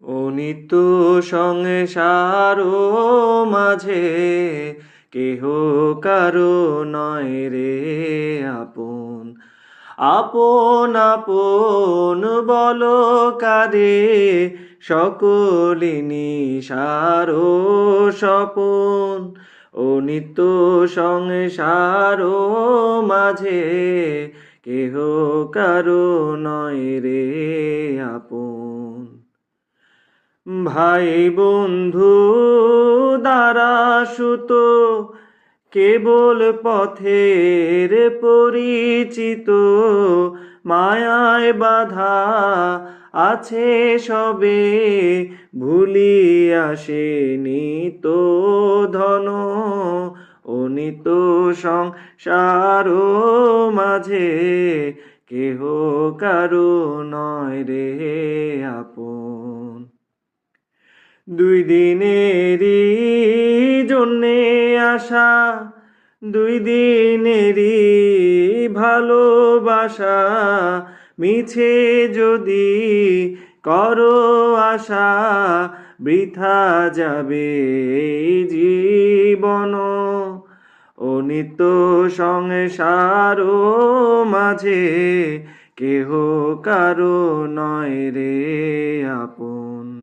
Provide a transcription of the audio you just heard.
অনিত্য সংসার মাঝে কেহ কারো নয় রে আপন। আপন আপন বল কারে, সকলি নিসার স্বপন। অনিত্য সংসার মাঝে কেহ কারো নয় রে আপন। ভাই বন্ধু দ্বারা সুত কেবল পথের পরিচিত, মায়ায় বাধা আছে সবে, ভুলিয়া সে নিত ধন। অনিত সংসার মাঝে কেহ কারো নয় রে আপন। দুই দিনেরই জন্যে আশা, দুই দিনেরই ভালোবাসা, মিছে যদি করো আশা, বৃথা যাবে এই জীবন। অনিত্য সংসার মাঝে কেহ কারো নয় রে আপন।